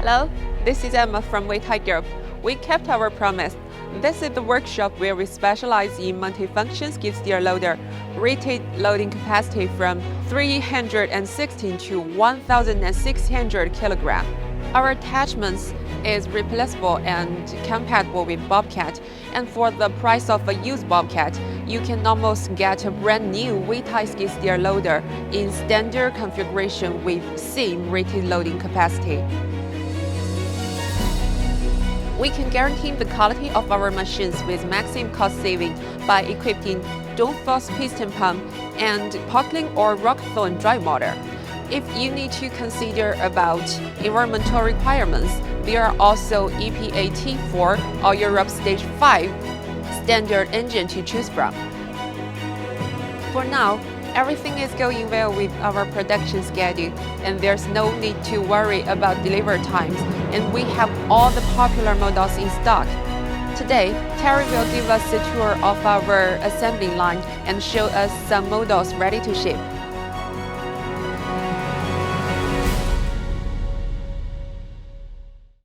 Hello, this is Emma from Weitai Group. We kept our promise. This is the workshop where we specialize in multifunction skid steer loader, rated loading capacity from 316 to 1,600 kg. Our attachments is replaceable and compatible with Bobcat, and for the price of a used Bobcat, you can almost get a brand new Weitai skid steer loader in standard configuration with same rated loading capacity. We can guarantee the quality of our machines with maximum cost saving by equipping Danfoss piston pump and Poclain or Rexroth drive motor. If you need to consider about environmental requirements, there are also EPA T4 or Europe Stage 5 standard engine to choose from. For now, everything is going well with our production schedule, and there's no need to worry about delivery times, and we have all the popular models in stock. Today, Terry will give us a tour of our assembly line and show us some models ready to ship.